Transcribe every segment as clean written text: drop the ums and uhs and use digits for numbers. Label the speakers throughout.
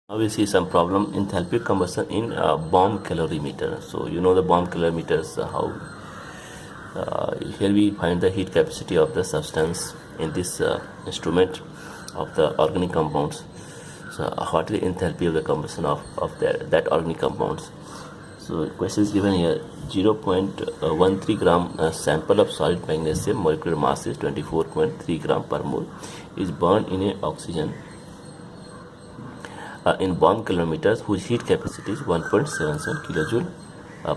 Speaker 1: Now we see some problem in enthalpy combustion in bomb calorimeter. So you know the bomb calorimeters, how here we find the heat capacity of the substance in this instrument of the organic compounds. So what is the enthalpy of the combustion of that organic compounds? So question is given here: 0.13 gram sample of solid magnesium, molecular mass is 24.3 gram per mole, is burned in a oxygen in bomb calorimeters whose heat capacity is 1.77 kilojoule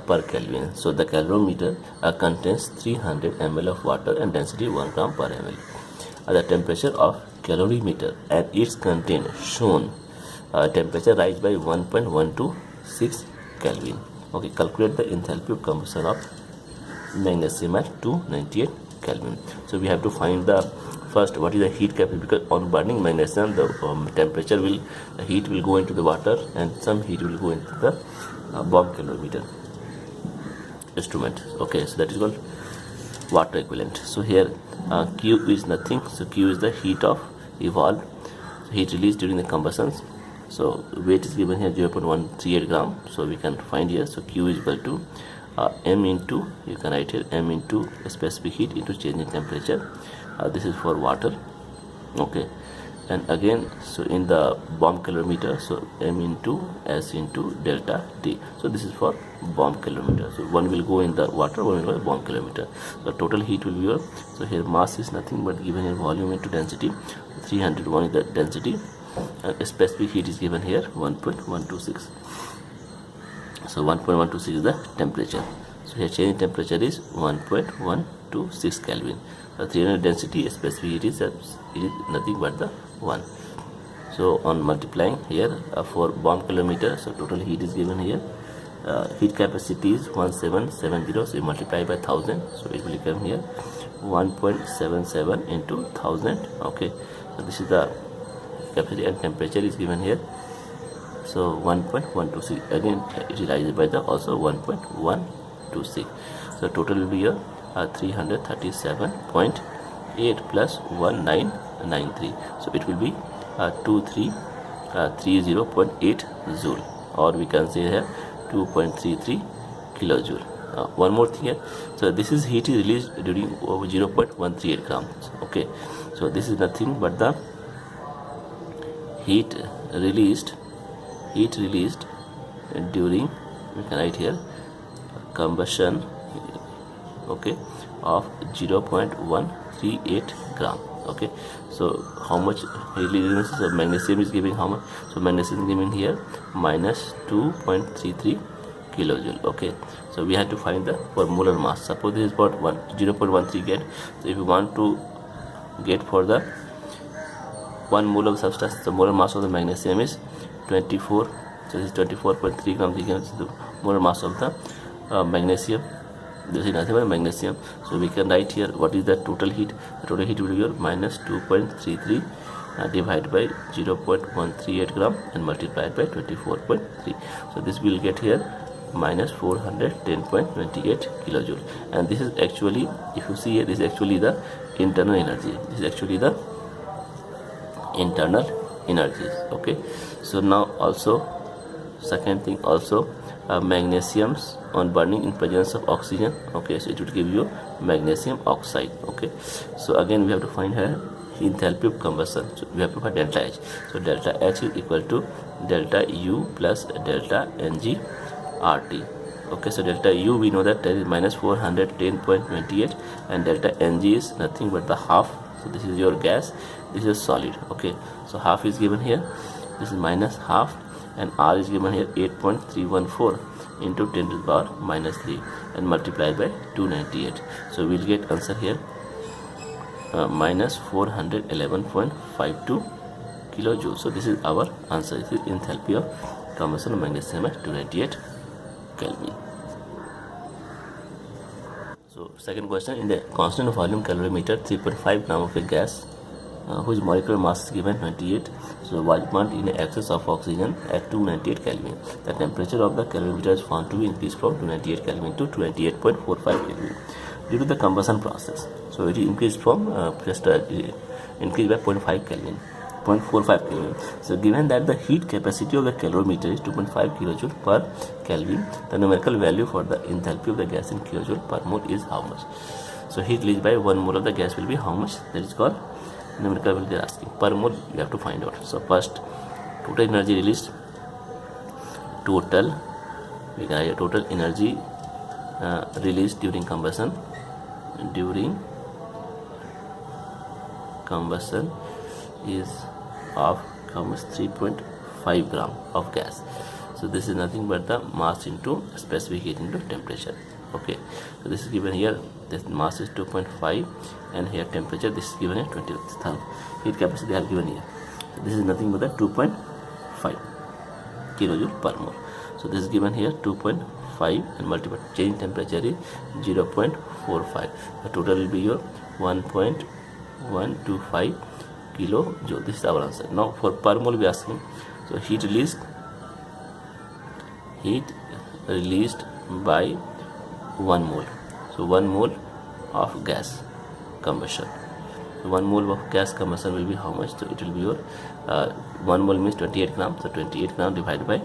Speaker 1: per Kelvin. So the calorimeter contains 300 ml of water and density 1 gram per ml. The temperature of calorimeter and its content shown temperature rise by 1.126 Kelvin. Okay, calculate the enthalpy of combustion of magnesium at 298 Kelvin. So we have to find the first what is the heat capacity, because on burning magnesium the heat will go into the water and some heat will go into the bomb calorimeter instrument. Okay, so that is called water equivalent. So here Q is nothing, so Q is the heat of evolved, so heat released during the combustions. So weight is given here 0.138 gram, so we can find here. So Q is equal to M into, you can write here M into specific heat into change in temperature. This is for water. Okay, and again, so in the bomb calorimeter, so M into S into delta T. So this is for bomb calorimeter. So one will go in the water, one will go in the bomb calorimeter. The total heat will be so here mass is nothing but given here volume into density. 301 is the density and specific heat is given here 1.126. So 1.126 is the temperature. So here change in temperature is 1.126 Kelvin. 300 density, specific heat is nothing but the 1. So on multiplying here for bomb calorimeter, so total heat is given here. Heat capacity is 1770, so you multiply by 1000, so it will come here 1.77 into 1000. Okay, so this is the capacity, and temperature is given here, so 1.126. again it is raised by the also 1.126. so total will be here 337.8 plus 1993, so it will be 2330.8 joule, or we can say here 2.33 kilojoule. One more thing here, so this is heat is released during 0.138 grams. Okay, so this is nothing but the heat released during, we can write here, combustion, okay, of 0.138 gram. Okay, so how much release of magnesium is giving, how much? So magnesium is given here minus 2.33 kilojoule. Okay, so we have to find the for molar mass. Suppose this is for 0.13 get, so if you want to get for the 1 mole of substance, the molar mass of the magnesium is 24, so this is 24.3 grams. This is the molar mass of the magnesium. This is nothing but magnesium. So we can write here what is the total heat. The total heat will be here minus 2.33 divided by 0.138 gram and multiplied by 24.3. So this will get here minus 410.28 kilojoule. And this is actually, if you see here, this is actually the internal energy. This is actually the internal energies. Okay, so now also second thing also magnesiums on burning in presence of oxygen. Okay, so it will give you magnesium oxide. Okay, so again we have to find here enthalpy of combustion. So we have to find delta H. So delta H is equal to delta U plus delta Ng RT. Okay, so delta U we know that is minus 410.28 and delta Ng is nothing but the half. So this is your gas, this is solid. Okay, so half is given here, this is minus half, and R is given here 8.314 into 10 to the power minus 3 and multiplied by 298. So we'll get answer here minus 411.52 kilojoule. So this is our answer. This is enthalpy of combustion of magnesium at 298 Kelvin. So second question, in the constant volume calorimeter 3.5 gram of a gas whose molecular mass is given 28, so was burnt in excess of oxygen at 298 Kelvin. The temperature of the calorimeter is found to be increased from 298 Kelvin to 28.45 Kelvin due to the combustion process. So it is increased from increased by 0.5 Kelvin. 0.45 Kelvin. So given that the heat capacity of the calorimeter is 2.5 kilojoule per Kelvin, the numerical value for the enthalpy of the gas in kilojoule per mole is how much? So heat released by 1 mole of the gas will be how much? That is called numerical value they are asking. Per mole you have to find out. So first, total energy released, total energy released during combustion is of how much? 3.5 gram of gas. So this is nothing but the mass into specific heat into temperature. Okay, so this is given here, this mass is 2.5 and here temperature, this is given here 20. Heat capacity they have given here. So this is nothing but the 2.5 kilojoule per mole. So this is given here 2.5 and multiplied, change temperature is 0.45. The total will be your 1.125 kilojoule. This is our answer. Now for per mole we are asking. So heat released by 1 mole. So 1 mole of gas combustion. So 1 mole of gas combustion will be how much? So it will be your 1 mole means 28 grams. So 28 grams divided by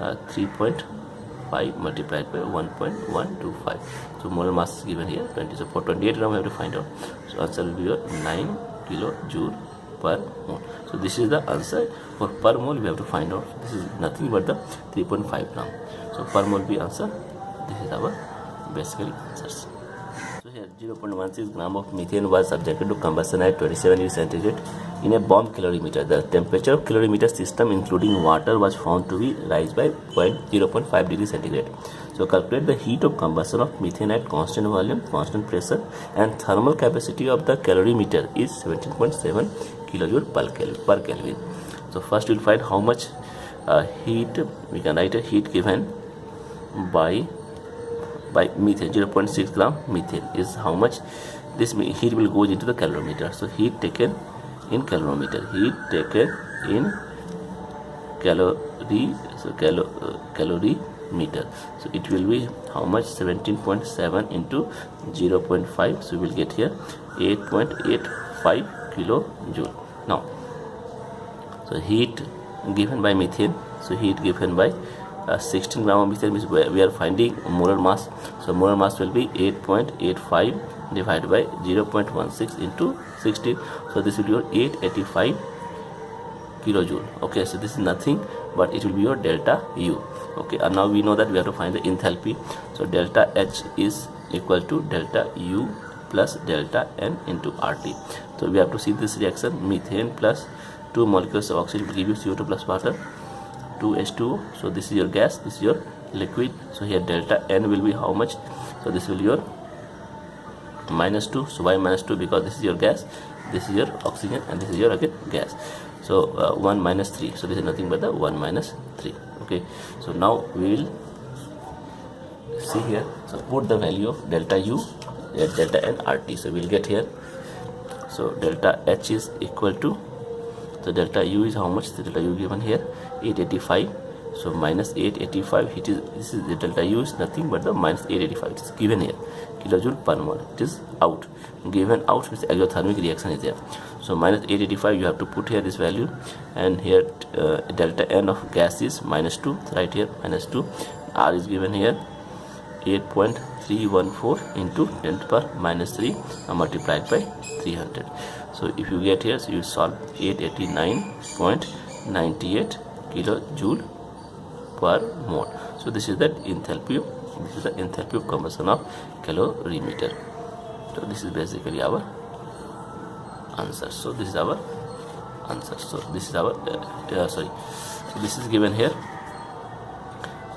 Speaker 1: 3.5 multiplied by 1.125. So molar mass is given here 20. So for 28 gram we have to find out. So answer will be your 9 kilojoule per mole. So this is the answer. For per mole we have to find out. This is nothing but the 3.5 gram. So per mole be answer. This is our basically answers. So here 0.16 gram of methane was subjected to combustion at 27 degrees centigrade in a bomb calorimeter. The temperature of calorimeter system including water was found to be rise by 0.5 degrees centigrade. So calculate the heat of combustion of methane at constant volume, constant pressure and thermal capacity of the calorimeter is 17.7 kilojoule per Kelvin. So first we will find how much heat. We can write a heat given by methane. 0.6 gram methane is how much? This heat will go into the calorimeter. So heat taken in calorimeter, calorimeter. So it will be how much? 17.7 into 0.5. So we will get here 8.85 kilojoule. Now, so heat given by methane. So heat given by 16 gram of methane means we are finding molar mass. So molar mass will be 8.85 divided by 0.16 into 16. So this will be your 885 kilojoule. Okay, so this is nothing but it will be your delta U. Okay, and now we know that we have to find the enthalpy. So delta H is equal to delta U plus delta N into RT. So we have to see this reaction. Methane plus 2 molecules of oxygen will give you CO2 plus water, 2H2O. So this is your gas, this is your liquid. So here delta N will be how much? So this will be your -2. So why -2? Because this is your gas, this is your oxygen and this is your again gas. So 1 minus 3. So this is nothing but the 1 minus 3. Okay, so now we will see here. So put the value of delta U, delta N, RT. So we will get here. So delta H is equal to, so delta U is how much? The delta U given here 885. So minus 885. This is the delta U is nothing but the minus 885. It is given here kilojoule per mole. It is out. Given out means exothermic reaction is there. So minus 885 you have to put here this value, and here delta N of gas is -2. Right here -2. R is given here 8.314 into 10 to the power -3 multiplied by 300. So if you get here, so you solve 889.98 kilojoule per mole. So this is the enthalpy of combustion of calorimeter. So this is basically our answer. So this is our answer. So this is our so this is given here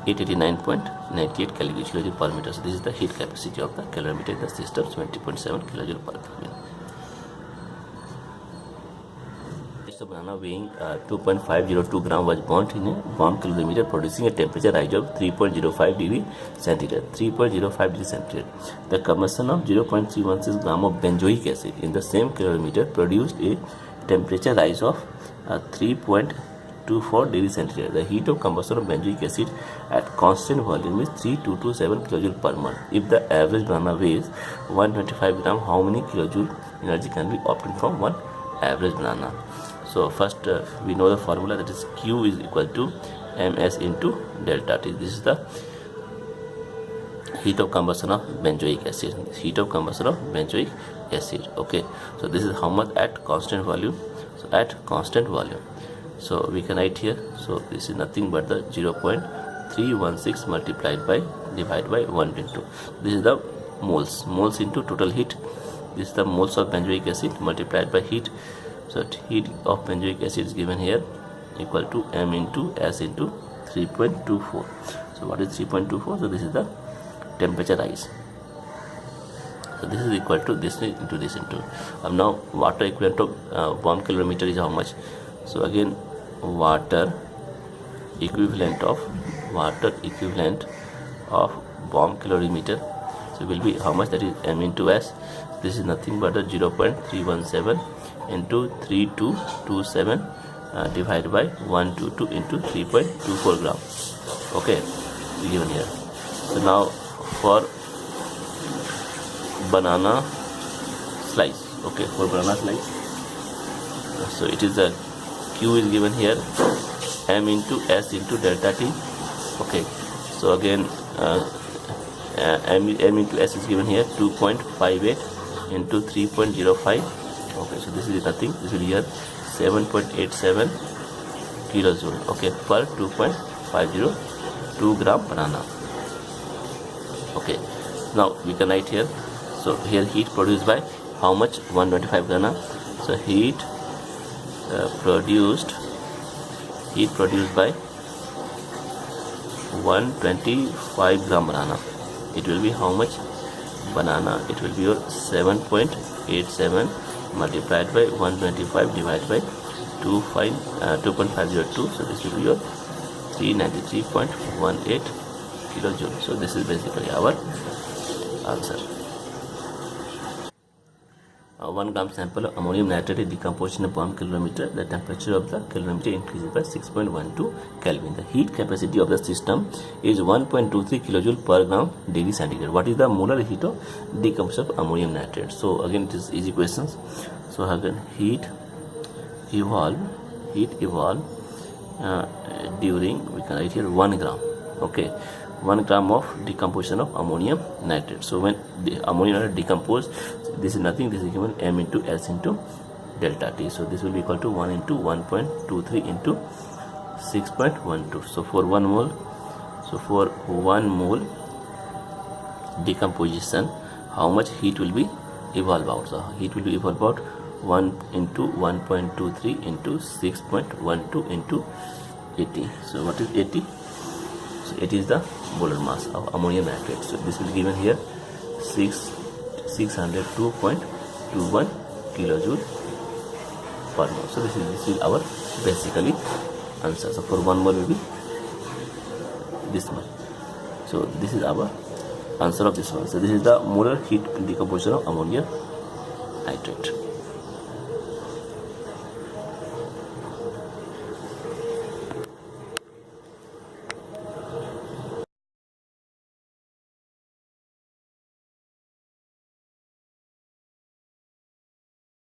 Speaker 1: 889.98 kilojoule per meter. So this is the heat capacity of the calorimeter in the system, 20.7 kilojoule per Kelvin. A banana weighing 2.502 gram was burnt in a bomb calorimeter, producing a temperature rise of 3.05 degree centigrade. 3.05 degree centigrade. The combustion of 0.316 gram of benzoic acid in the same calorimeter produced a temperature rise of 3.24 degree centigrade. The heat of combustion of benzoic acid at constant volume is 3227 kilojoule per mole. If the average banana weighs 125 gram, how many kilojoule energy can be obtained from one average banana? So So first we know the formula, that is Q is equal to ms into delta T. This is the heat of combustion of benzoic acid, heat of combustion of benzoic acid. Okay, so this is how much at constant volume. So at constant volume, so we can write here, so this is nothing but the 0.316 multiplied by divided by 1 into, this is the moles into total heat. This is the moles of benzoic acid multiplied by heat. So heat of benzoic acid is given here equal to m into s into 3.24. So what is 3.24? So this is the temperature rise. So this is equal to this into this into. Now water equivalent of bomb calorimeter is how much? So again, water equivalent of bomb calorimeter, so will be how much? That is m into s. This is nothing but a 0.317 into 3227 divided by 122 into 3.24 gram. Okay, given here. So now for banana slice, okay, for banana slice, so it is a Q is given here, m into s into delta T. Okay, so again m into s is given here 2.58 into 3.05. okay, so this is nothing, this will be here 7.87 kilojoule, okay, per 2.502 gram banana. Okay, now we can write here, so here heat produced by how much? 125 gram. So heat produced by 125 gram banana, it will be how much? Banana, it will be your 7.87 multiplied by 125 divided by 2.502. So this will be your 393.18 kilojoule. So this is basically our answer. 1 gram sample of ammonium nitrate decomposition of bomb calorimeter. The temperature of the calorimeter increases by 6.12 Kelvin. The heat capacity of the system is 1.23 kilojoule per gram degree centigrade. What is the molar heat of decomposition of ammonium nitrate? So again, it is easy questions. So again, heat evolve during, we can write here 1 gram. Okay, 1 gram of decomposition of ammonium nitrate. So when the ammonium nitrate decompose, this is nothing, this is given m into s into delta T. So this will be equal to 1 into 1.23 into 6.12. So for 1 mole, decomposition, how much heat will be evolve out? So heat will be evolve out 1 into 1.23 into 6.12 into 80. So what is 80? So it is the molar mass of ammonium nitrate. So this will be given here 602.21 kilojoule per mole. So this is our basically answer. So for 1 mole will be this much. So this is our answer of this one. So this is the molar heat decomposition of ammonium nitrate.